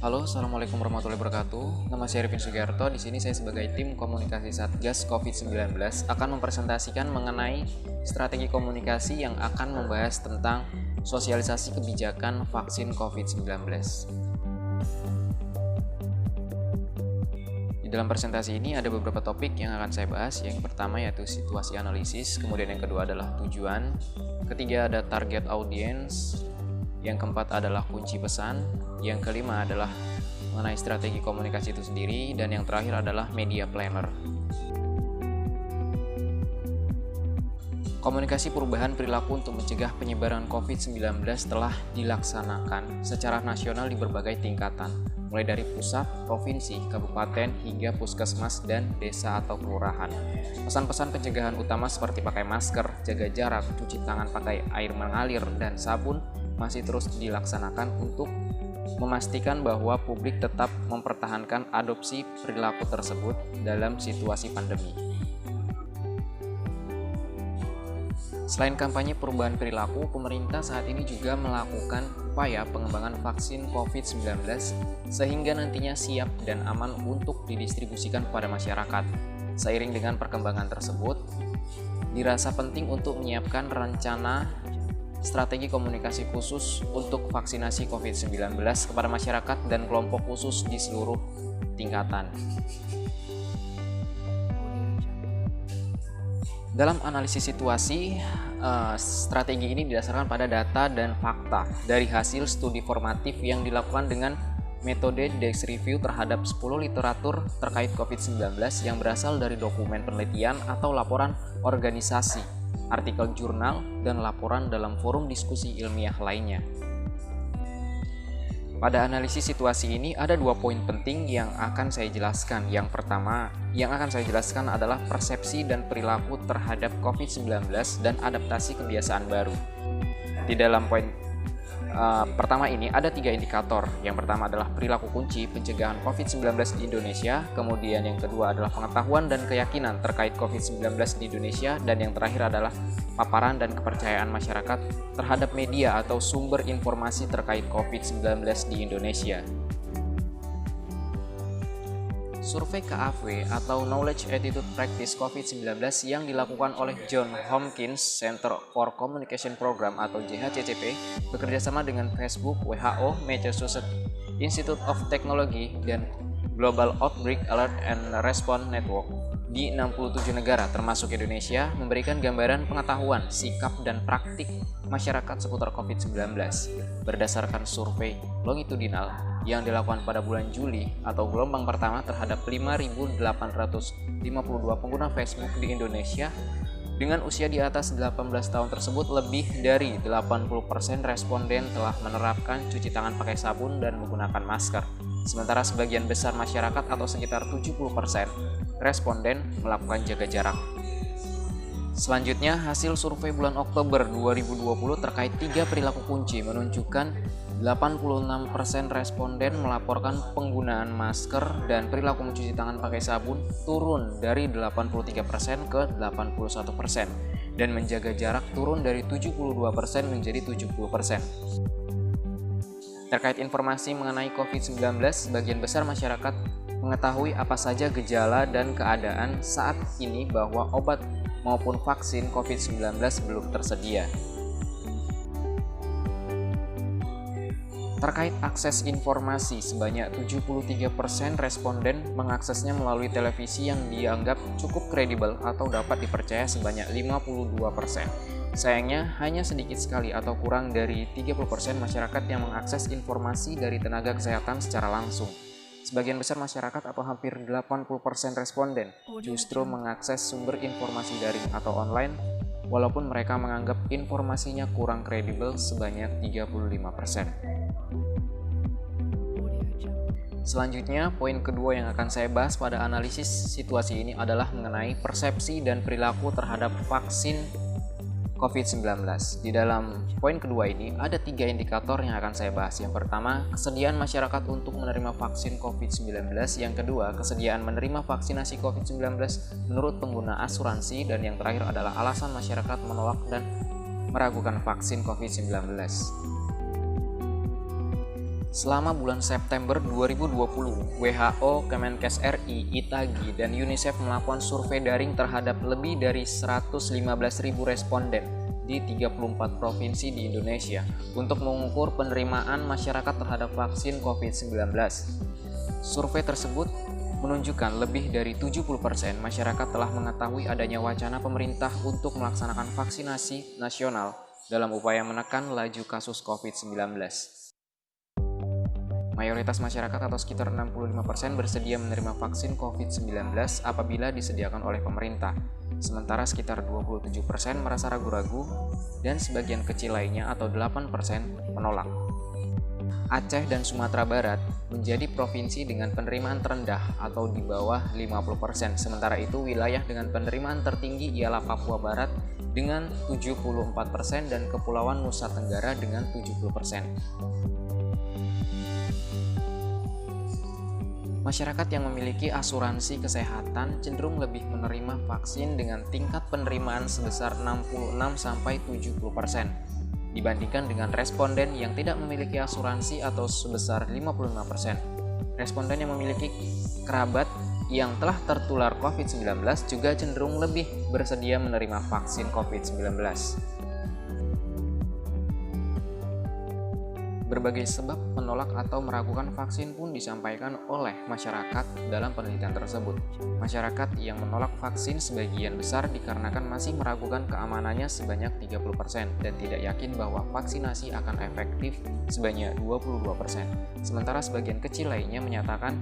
Halo, assalamualaikum warahmatullahi wabarakatuh. Nama saya Arifin Sugiarto. Di sini saya sebagai tim komunikasi Satgas COVID-19 akan mempresentasikan mengenai strategi komunikasi yang akan membahas tentang sosialisasi kebijakan vaksin COVID-19. Di dalam presentasi ini ada beberapa topik yang akan saya bahas. Yang pertama yaitu situasi analisis, kemudian yang kedua adalah tujuan, ketiga ada target audience, yang keempat adalah kunci pesan, yang kelima adalah mengenai strategi komunikasi itu sendiri, dan yang terakhir adalah media planner. Komunikasi perubahan perilaku untuk mencegah penyebaran COVID-19 telah dilaksanakan secara nasional di berbagai tingkatan, mulai dari pusat, provinsi, kabupaten, hingga puskesmas dan desa atau kelurahan. Pesan-pesan pencegahan utama seperti pakai masker, jaga jarak, cuci tangan pakai air mengalir, dan sabun masih terus dilaksanakan untuk memastikan bahwa publik tetap mempertahankan adopsi perilaku tersebut dalam situasi pandemi. Selain kampanye perubahan perilaku, pemerintah saat ini juga melakukan upaya pengembangan vaksin COVID-19 sehingga nantinya siap dan aman untuk didistribusikan kepada masyarakat. Seiring dengan perkembangan tersebut, dirasa penting untuk menyiapkan rencana strategi komunikasi khusus untuk vaksinasi COVID-19 kepada masyarakat dan kelompok khusus di seluruh tingkatan. Dalam analisis situasi, strategi ini didasarkan pada data dan fakta dari hasil studi formatif yang dilakukan dengan metode desk review terhadap 10 literatur terkait COVID-19 yang berasal dari dokumen penelitian atau laporan organisasi, artikel jurnal, dan laporan dalam forum diskusi ilmiah lainnya. Pada analisis situasi ini ada 2 poin penting yang akan saya jelaskan. Yang pertama yang akan saya jelaskan adalah persepsi dan perilaku terhadap COVID-19 dan adaptasi kebiasaan baru. Di dalam poin pertama ini ada 3 indikator. Yang pertama adalah perilaku kunci pencegahan COVID-19 di Indonesia, kemudian yang kedua adalah pengetahuan dan keyakinan terkait COVID-19 di Indonesia, dan yang terakhir adalah paparan dan kepercayaan masyarakat terhadap media atau sumber informasi terkait COVID-19 di Indonesia. Survei KAV atau Knowledge Attitude Practice COVID-19 yang dilakukan oleh Johns Hopkins Center for Communication Program atau JHCCP bekerjasama dengan Facebook, WHO, Massachusetts Institute of Technology, dan Global Outbreak Alert and Response Network di 67 negara termasuk Indonesia memberikan gambaran pengetahuan, sikap, dan praktik masyarakat seputar COVID-19 berdasarkan survei longitudinal yang dilakukan pada bulan Juli atau gelombang pertama terhadap 5.852 pengguna Facebook di Indonesia dengan usia di atas 18 tahun tersebut. Lebih dari 80% responden telah menerapkan cuci tangan pakai sabun dan menggunakan masker. Sementara sebagian besar masyarakat atau sekitar 70% responden melakukan jaga jarak. Selanjutnya, hasil survei bulan Oktober 2020 terkait 3 perilaku kunci menunjukkan 86% responden melaporkan penggunaan masker dan perilaku mencuci tangan pakai sabun turun dari 83% ke 81%, dan menjaga jarak turun dari 72% menjadi 70%. Terkait informasi mengenai COVID-19, sebagian besar masyarakat mengetahui apa saja gejala dan keadaan saat ini bahwa obat maupun vaksin COVID-19 belum tersedia. Terkait akses informasi, sebanyak 73% responden mengaksesnya melalui televisi yang dianggap cukup kredibel atau dapat dipercaya sebanyak 52%. Sayangnya, hanya sedikit sekali atau kurang dari 30% masyarakat yang mengakses informasi dari tenaga kesehatan secara langsung. Sebagian besar masyarakat atau hampir 80% responden justru mengakses sumber informasi daring atau online, walaupun mereka menganggap informasinya kurang kredibel sebanyak 35%. Selanjutnya, poin kedua yang akan saya bahas pada analisis situasi ini adalah mengenai persepsi dan perilaku terhadap vaksin COVID-19. Di dalam poin kedua ini ada 3 indikator yang akan saya bahas. Yang pertama, kesediaan masyarakat untuk menerima vaksin COVID-19. Yang kedua, kesediaan menerima vaksinasi COVID-19 menurut pengguna asuransi. Dan yang terakhir adalah alasan masyarakat menolak dan meragukan vaksin COVID-19. Selama bulan September 2020, WHO, Kemenkes RI, ITAGI, dan UNICEF melakukan survei daring terhadap lebih dari 115.000 responden di 34 provinsi di Indonesia untuk mengukur penerimaan masyarakat terhadap vaksin COVID-19. Survei tersebut menunjukkan lebih dari 70% masyarakat telah mengetahui adanya wacana pemerintah untuk melaksanakan vaksinasi nasional dalam upaya menekan laju kasus COVID-19. Mayoritas masyarakat atau sekitar 65% bersedia menerima vaksin COVID-19 apabila disediakan oleh pemerintah, sementara sekitar 27% merasa ragu-ragu dan sebagian kecil lainnya atau 8% menolak. Aceh dan Sumatera Barat menjadi provinsi dengan penerimaan terendah atau di bawah 50%, sementara itu wilayah dengan penerimaan tertinggi ialah Papua Barat dengan 74% dan Kepulauan Nusa Tenggara dengan 70%. Masyarakat yang memiliki asuransi kesehatan cenderung lebih menerima vaksin dengan tingkat penerimaan sebesar 66-70% dibandingkan dengan responden yang tidak memiliki asuransi atau sebesar 55%. Responden yang memiliki kerabat yang telah tertular COVID-19 juga cenderung lebih bersedia menerima vaksin COVID-19. Berbagai sebab menolak atau meragukan vaksin pun disampaikan oleh masyarakat dalam penelitian tersebut. Masyarakat yang menolak vaksin sebagian besar dikarenakan masih meragukan keamanannya sebanyak 30% dan tidak yakin bahwa vaksinasi akan efektif sebanyak 22%. Sementara sebagian kecil lainnya menyatakan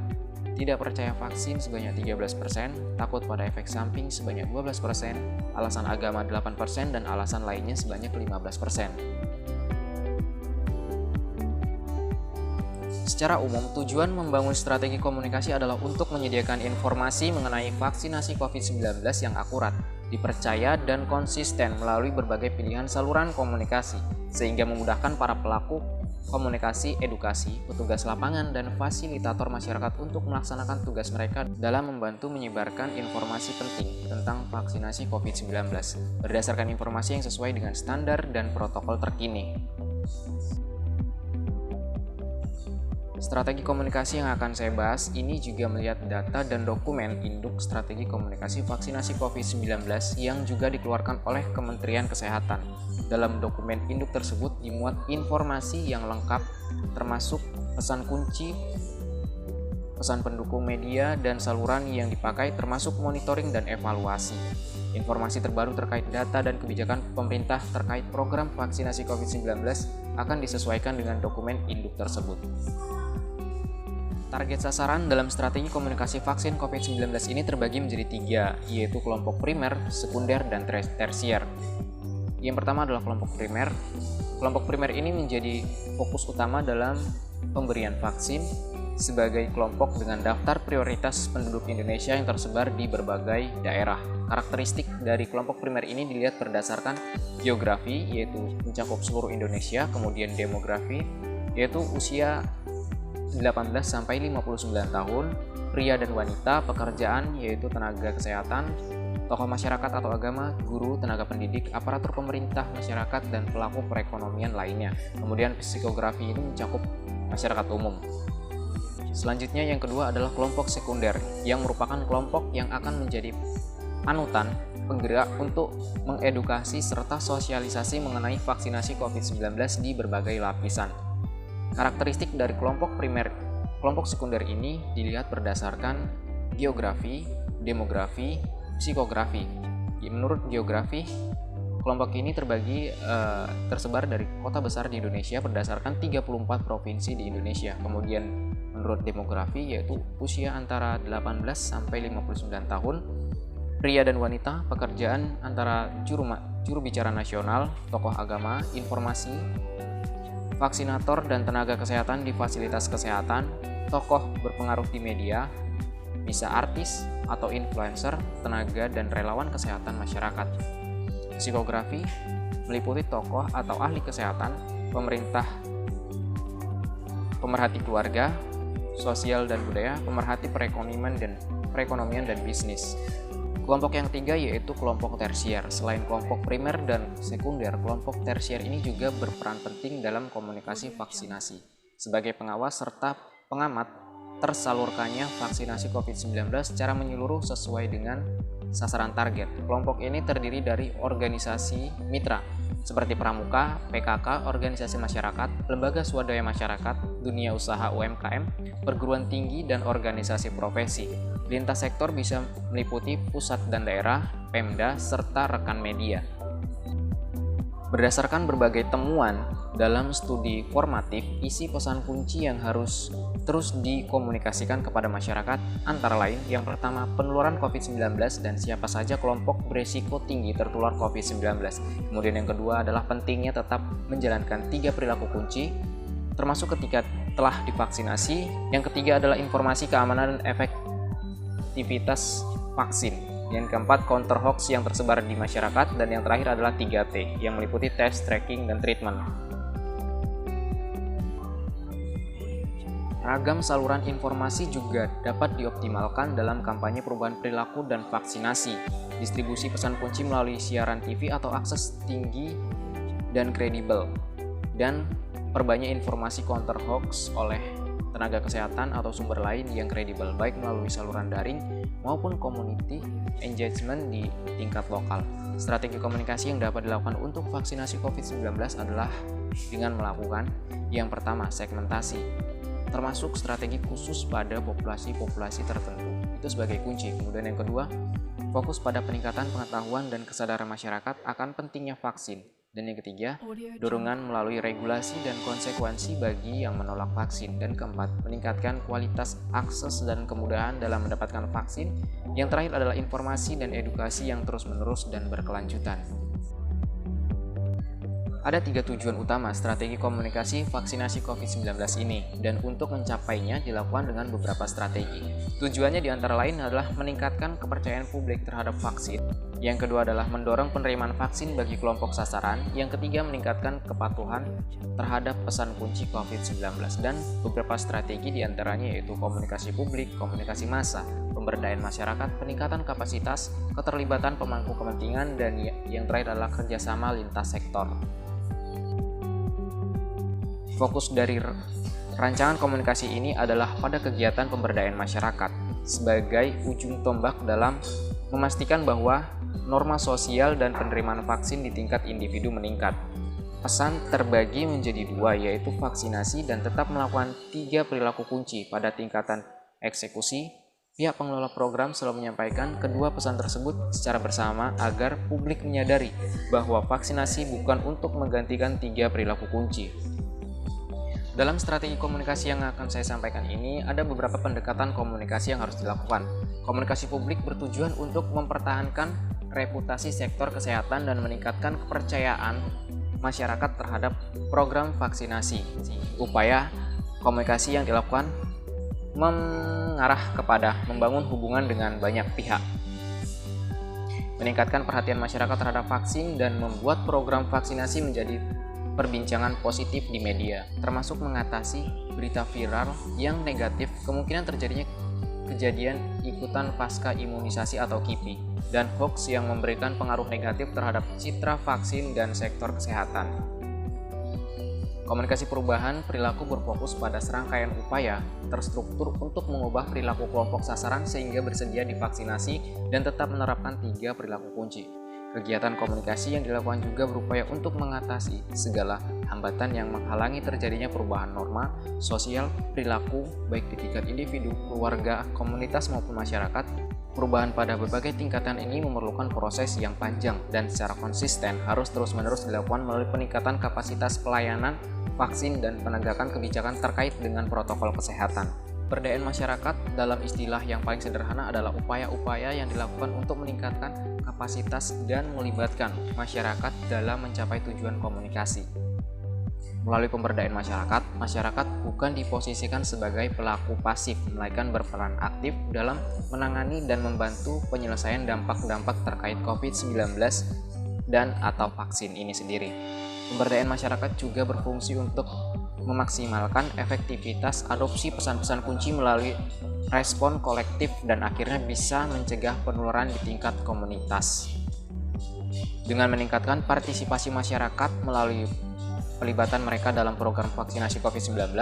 tidak percaya vaksin sebanyak 13%, takut pada efek samping sebanyak 12%, alasan agama 8% dan alasan lainnya sebanyak 15%. Secara umum, tujuan membangun strategi komunikasi adalah untuk menyediakan informasi mengenai vaksinasi COVID-19 yang akurat, dipercaya, dan konsisten melalui berbagai pilihan saluran komunikasi, sehingga memudahkan para pelaku komunikasi, edukasi, petugas lapangan, dan fasilitator masyarakat untuk melaksanakan tugas mereka dalam membantu menyebarkan informasi penting tentang vaksinasi COVID-19 berdasarkan informasi yang sesuai dengan standar dan protokol terkini. Strategi komunikasi yang akan saya bahas ini juga melihat data dan dokumen induk strategi komunikasi vaksinasi COVID-19 yang juga dikeluarkan oleh Kementerian Kesehatan. Dalam dokumen induk tersebut dimuat informasi yang lengkap termasuk pesan kunci, pesan pendukung media, dan saluran yang dipakai termasuk monitoring dan evaluasi. Informasi terbaru terkait data dan kebijakan pemerintah terkait program vaksinasi COVID-19 akan disesuaikan dengan dokumen induk tersebut. Target sasaran dalam strategi komunikasi vaksin COVID-19 ini terbagi menjadi 3, yaitu kelompok primer, sekunder, dan tersier. Yang pertama adalah kelompok primer. Kelompok primer ini menjadi fokus utama dalam pemberian vaksin sebagai kelompok dengan daftar prioritas penduduk Indonesia yang tersebar di berbagai daerah. Karakteristik dari kelompok primer ini dilihat berdasarkan geografi, yaitu mencakup seluruh Indonesia, kemudian demografi, yaitu usia 18-59 tahun, pria dan wanita, pekerjaan yaitu tenaga kesehatan, tokoh masyarakat atau agama, guru, tenaga pendidik, aparatur pemerintah, masyarakat, dan pelaku perekonomian lainnya. Kemudian psikografi itu mencakup masyarakat umum. Selanjutnya yang kedua adalah kelompok sekunder, yang merupakan kelompok yang akan menjadi panutan penggerak untuk mengedukasi serta sosialisasi mengenai vaksinasi COVID-19 di berbagai lapisan. Karakteristik dari kelompok sekunder ini dilihat berdasarkan geografi, demografi, psikografi. Menurut geografi, kelompok ini tersebar dari kota besar di Indonesia berdasarkan 34 provinsi di Indonesia. Kemudian menurut demografi yaitu usia antara 18-59 tahun, pria dan wanita, pekerjaan antara juru bicara nasional, tokoh agama, informasi, vaksinator dan tenaga kesehatan di fasilitas kesehatan, tokoh berpengaruh di media, bisa artis atau influencer, tenaga dan relawan kesehatan masyarakat. Psikografi meliputi tokoh atau ahli kesehatan, pemerintah, pemerhati keluarga, sosial dan budaya, pemerhati perekonomian dan bisnis. Kelompok yang ketiga yaitu kelompok tersier. Selain kelompok primer dan sekunder, kelompok tersier ini juga berperan penting dalam komunikasi vaksinasi. sebagai pengawas serta pengamat tersalurkannya vaksinasi COVID-19 secara menyeluruh sesuai dengan sasaran target. Kelompok ini terdiri dari organisasi mitra seperti pramuka, PKK, organisasi masyarakat, lembaga swadaya masyarakat, dunia usaha UMKM, perguruan tinggi, dan organisasi profesi. Lintas sektor bisa meliputi pusat dan daerah, Pemda, serta rekan media. Berdasarkan berbagai temuan dalam studi formatif, isi pesan kunci yang harus terus dikomunikasikan kepada masyarakat antara lain yang pertama, penularan COVID-19 dan siapa saja kelompok berisiko tinggi tertular COVID-19. Kemudian yang kedua adalah pentingnya tetap menjalankan 3 perilaku kunci, termasuk ketika telah divaksinasi. Yang ketiga adalah informasi keamanan dan efektivitas vaksin. Yang keempat, counter hoax yang tersebar di masyarakat. Dan yang terakhir adalah 3T yang meliputi tes, tracking, dan treatment. Ragam saluran informasi juga dapat dioptimalkan dalam kampanye perubahan perilaku dan vaksinasi. Distribusi pesan kunci melalui siaran TV atau akses tinggi dan kredibel. Dan perbanyak informasi counter hoax oleh tenaga kesehatan atau sumber lain yang kredibel, baik melalui saluran daring maupun community engagement di tingkat lokal. Strategi komunikasi yang dapat dilakukan untuk vaksinasi COVID-19 adalah dengan melakukan yang pertama, segmentasi, termasuk strategi khusus pada populasi-populasi tertentu. Itu sebagai kunci. Kemudian yang kedua, fokus pada peningkatan pengetahuan dan kesadaran masyarakat akan pentingnya vaksin. Dan yang ketiga, dorongan melalui regulasi dan konsekuensi bagi yang menolak vaksin. Dan keempat, meningkatkan kualitas akses dan kemudahan dalam mendapatkan vaksin. Yang terakhir adalah informasi dan edukasi yang terus-menerus dan berkelanjutan. Ada 3 tujuan utama strategi komunikasi vaksinasi COVID-19 ini, dan untuk mencapainya dilakukan dengan beberapa strategi. Tujuannya diantara lain adalah meningkatkan kepercayaan publik terhadap vaksin. Yang kedua adalah mendorong penerimaan vaksin bagi kelompok sasaran. Yang ketiga, meningkatkan kepatuhan terhadap pesan kunci COVID-19. Dan beberapa strategi diantaranya yaitu komunikasi publik, komunikasi massa, pemberdayaan masyarakat, peningkatan kapasitas, keterlibatan pemangku kepentingan, dan yang terakhir adalah kerjasama lintas sektor. Fokus dari rancangan komunikasi ini adalah pada kegiatan pemberdayaan masyarakat sebagai ujung tombak dalam memastikan bahwa norma sosial dan penerimaan vaksin di tingkat individu meningkat. Pesan terbagi menjadi 2, yaitu vaksinasi dan tetap melakukan 3 perilaku kunci. Pada tingkatan eksekusi, pihak pengelola program selalu menyampaikan kedua pesan tersebut secara bersama agar publik menyadari bahwa vaksinasi bukan untuk menggantikan 3 perilaku kunci. Dalam strategi komunikasi yang akan saya sampaikan ini, ada beberapa pendekatan komunikasi yang harus dilakukan. Komunikasi publik bertujuan untuk mempertahankan reputasi sektor kesehatan dan meningkatkan kepercayaan masyarakat terhadap program vaksinasi. Upaya komunikasi yang dilakukan mengarah kepada membangun hubungan dengan banyak pihak, meningkatkan perhatian masyarakat terhadap vaksin, dan membuat program vaksinasi menjadi perbincangan positif di media, termasuk mengatasi berita viral yang negatif, kemungkinan terjadinya kejadian ikutan pasca imunisasi atau KIPI, dan hoax yang memberikan pengaruh negatif terhadap citra vaksin dan sektor kesehatan. Komunikasi perubahan perilaku berfokus pada serangkaian upaya terstruktur untuk mengubah perilaku kelompok sasaran sehingga bersedia divaksinasi dan tetap menerapkan 3 perilaku kunci. Kegiatan komunikasi yang dilakukan juga berupaya untuk mengatasi segala hambatan yang menghalangi terjadinya perubahan norma sosial perilaku baik di tingkat individu, keluarga, komunitas maupun masyarakat. Perubahan pada berbagai tingkatan ini memerlukan proses yang panjang dan secara konsisten harus terus-menerus dilakukan melalui peningkatan kapasitas pelayanan vaksin dan penegakan kebijakan terkait dengan protokol kesehatan. Pemberdayaan masyarakat dalam istilah yang paling sederhana adalah upaya-upaya yang dilakukan untuk meningkatkan kapasitas dan melibatkan masyarakat dalam mencapai tujuan komunikasi. Melalui pemberdayaan masyarakat bukan diposisikan sebagai pelaku pasif, melainkan berperan aktif dalam menangani dan membantu penyelesaian dampak-dampak terkait COVID-19 dan atau vaksin ini sendiri. Pemberdayaan masyarakat juga berfungsi untuk memaksimalkan efektivitas adopsi pesan-pesan kunci melalui respon kolektif dan akhirnya bisa mencegah penularan di tingkat komunitas. Dengan meningkatkan partisipasi masyarakat melalui pelibatan mereka dalam program vaksinasi COVID-19,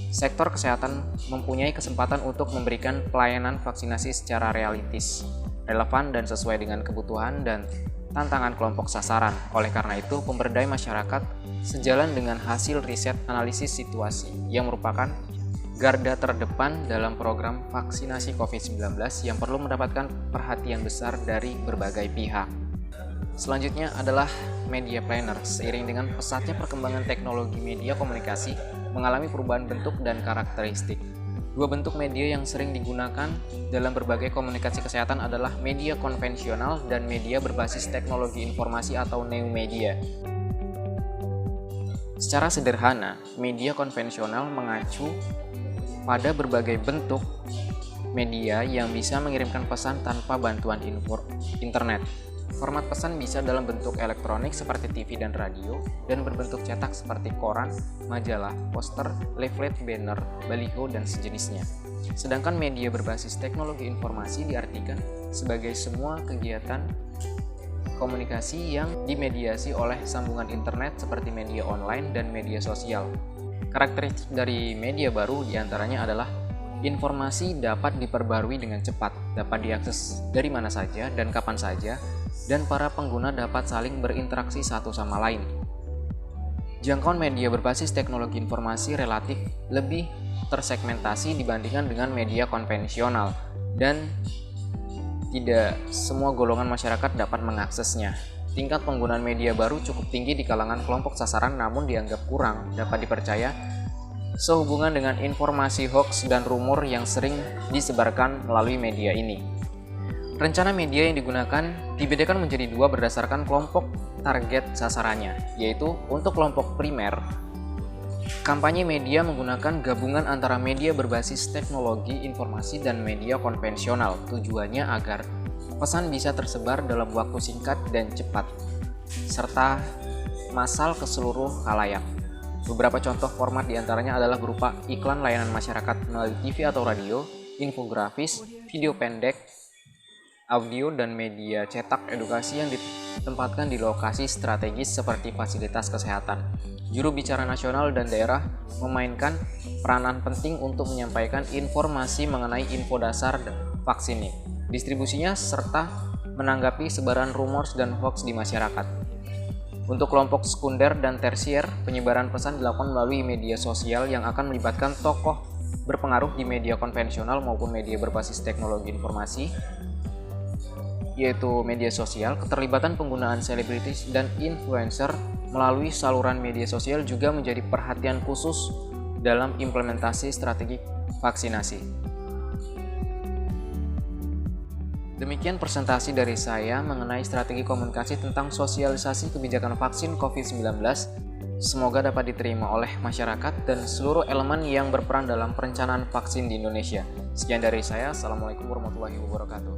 sektor kesehatan mempunyai kesempatan untuk memberikan pelayanan vaksinasi secara realistis, relevan dan sesuai dengan kebutuhan dan tantangan kelompok sasaran. Oleh karena itu, pemberdayaan masyarakat sejalan dengan hasil riset analisis situasi yang merupakan garda terdepan dalam program vaksinasi COVID-19 yang perlu mendapatkan perhatian besar dari berbagai pihak. Selanjutnya adalah media planner. Seiring dengan pesatnya perkembangan teknologi media komunikasi mengalami perubahan bentuk dan karakteristik. Dua bentuk media yang sering digunakan dalam berbagai komunikasi kesehatan adalah media konvensional dan media berbasis teknologi informasi atau new media. Secara sederhana, media konvensional mengacu pada berbagai bentuk media yang bisa mengirimkan pesan tanpa bantuan internet. Format pesan bisa dalam bentuk elektronik seperti TV dan radio, dan berbentuk cetak seperti koran, majalah, poster, leaflet, banner, baliho, dan sejenisnya. Sedangkan media berbasis teknologi informasi diartikan sebagai semua kegiatan komunikasi yang dimediasi oleh sambungan internet seperti media online dan media sosial. Karakteristik dari media baru diantaranya adalah informasi dapat diperbarui dengan cepat, dapat diakses dari mana saja dan kapan saja, dan para pengguna dapat saling berinteraksi satu sama lain. Jangkauan media berbasis teknologi informasi relatif lebih tersegmentasi dibandingkan dengan media konvensional, dan tidak semua golongan masyarakat dapat mengaksesnya. Tingkat penggunaan media baru cukup tinggi di kalangan kelompok sasaran, namun dianggap kurang dapat dipercaya sehubungan dengan informasi hoax dan rumor yang sering disebarkan melalui media ini. Rencana media yang digunakan dibedakan menjadi dua berdasarkan kelompok target sasarannya, yaitu untuk kelompok primer, kampanye media menggunakan gabungan antara media berbasis teknologi informasi dan media konvensional. Tujuannya agar pesan bisa tersebar dalam waktu singkat dan cepat, serta massal ke seluruh khalayak. Beberapa contoh format diantaranya adalah berupa iklan layanan masyarakat melalui TV atau radio, infografis, video pendek, audio, dan media cetak edukasi yang ditempatkan di lokasi strategis seperti fasilitas kesehatan. Juru bicara nasional dan daerah memainkan peranan penting untuk menyampaikan informasi mengenai info dasar vaksin ini, distribusinya, serta menanggapi sebaran rumor dan hoax di masyarakat. Untuk kelompok sekunder dan tersier, penyebaran pesan dilakukan melalui media sosial yang akan melibatkan tokoh berpengaruh di media konvensional maupun media berbasis teknologi informasi, yaitu media sosial. Keterlibatan penggunaan selebritis dan influencer melalui saluran media sosial juga menjadi perhatian khusus dalam implementasi strategi vaksinasi. Demikian presentasi dari saya mengenai strategi komunikasi tentang sosialisasi kebijakan vaksin COVID-19. Semoga dapat diterima oleh masyarakat dan seluruh elemen yang berperan dalam perencanaan vaksin di Indonesia. Sekian dari saya. Assalamualaikum warahmatullahi wabarakatuh.